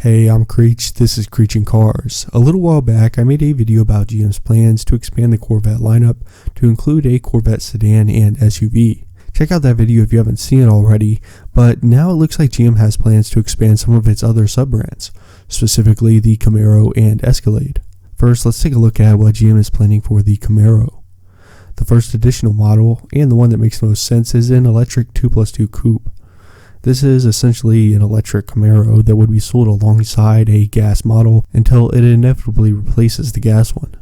Hey, I'm Creech, this is Creech and Cars. A little while back, I made a video about GM's plans to expand the Corvette lineup to include a Corvette sedan and SUV. Check out that video if you haven't seen it already, but now it looks like GM has plans to expand some of its other sub-brands, specifically the Camaro and Escalade. First, let's take a look at what GM is planning for the Camaro. The first additional model, and the one that makes most sense, is an electric 2+2 coupe. This is essentially an electric Camaro that would be sold alongside a gas model until it inevitably replaces the gas one.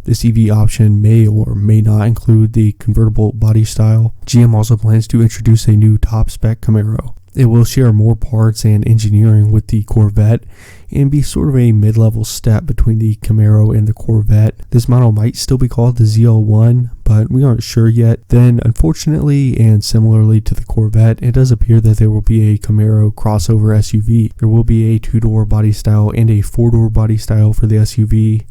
This EV option may or may not include the convertible body style. GM also plans to introduce a new top-spec Camaro. It will share more parts and engineering with the Corvette and be sort of a mid-level step between the Camaro and the Corvette. This model might still be called the ZL1, but we aren't sure yet. Then, unfortunately, and similarly to the Corvette, it does appear that there will be a Camaro crossover SUV. There will be a 2-door body style and a 4-door body style for the SUV.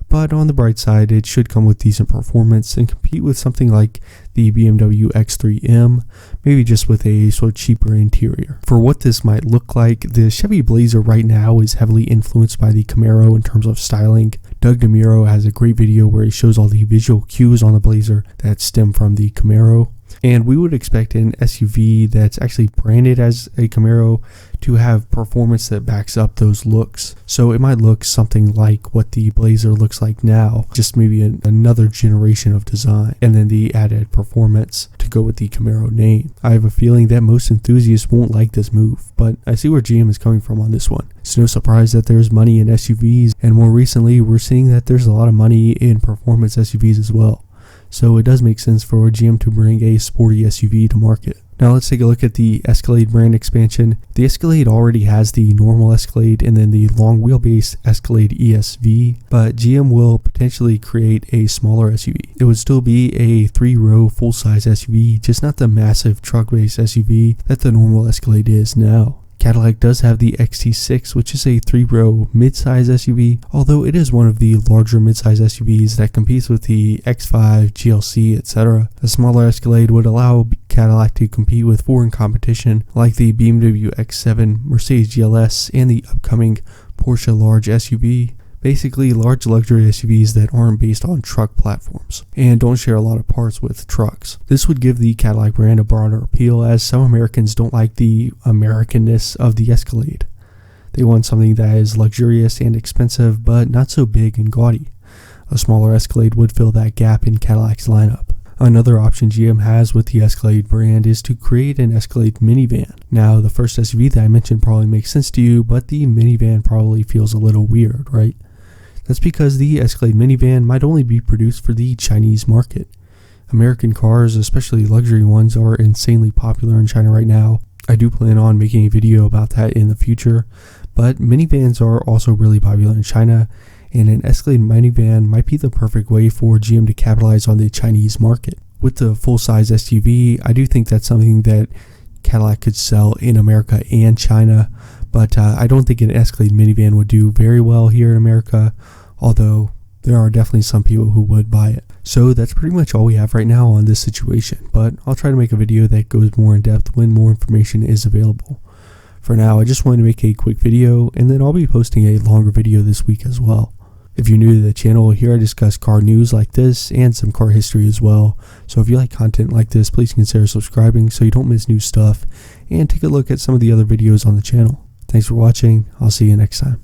But on the bright side, it should come with decent performance and compete with something like the BMW X3M, maybe just with a sort of cheaper interior. For what this might look like, the Chevy Blazer right now is heavily influenced by the Camaro in terms of styling. Doug DeMuro has a great video where he shows all the visual cues on the Blazer that stem from the Camaro. And we would expect an SUV that's actually branded as a Camaro to have performance that backs up those looks. So it might look something like what the Blazer looks like now, just maybe another generation of design, and then the added performance to go with the Camaro name. I have a feeling that most enthusiasts won't like this move, but I see where GM is coming from on this one. It's no surprise that there's money in SUVs, and more recently we're seeing that there's a lot of money in performance SUVs as well. So it does make sense for GM to bring a sporty SUV to market. Now let's take a look at the Escalade brand expansion. The Escalade already has the normal Escalade and then the long wheelbase Escalade ESV, but GM will potentially create a smaller SUV. It would still be a 3-row full-size SUV, just not the massive truck-based SUV that the normal Escalade is now. Cadillac does have the XT6, which is a 3-row mid-size SUV, although it is one of the larger mid-size SUVs that competes with the X5, GLC, etc. A smaller Escalade would allow Cadillac to compete with foreign competition like the BMW X7, Mercedes GLS, and the upcoming Porsche large SUV. Basically, large luxury SUVs that aren't based on truck platforms and don't share a lot of parts with trucks. This would give the Cadillac brand a broader appeal, as some Americans don't like the Americanness of the Escalade. They want something that is luxurious and expensive, but not so big and gaudy. A smaller Escalade would fill that gap in Cadillac's lineup. Another option GM has with the Escalade brand is to create an Escalade minivan. Now, the first SUV that I mentioned probably makes sense to you, but the minivan probably feels a little weird, right? That's because the Escalade minivan might only be produced for the Chinese market. American cars, especially luxury ones, are insanely popular in China right now. I do plan on making a video about that in the future, but minivans are also really popular in China, and an Escalade minivan might be the perfect way for GM to capitalize on the Chinese market. With the full-size SUV, I do think that's something that Cadillac could sell in America and China, but I don't think an Escalade minivan would do very well here in America, although there are definitely some people who would buy it. So that's pretty much all we have right now on this situation, but I'll try to make a video that goes more in depth when more information is available. For now, I just wanted to make a quick video, and then I'll be posting a longer video this week as well. If you're new to the channel, here I discuss car news like this and some car history as well. So if you like content like this, please consider subscribing so you don't miss new stuff, and take a look at some of the other videos on the channel. Thanks for watching. I'll see you next time.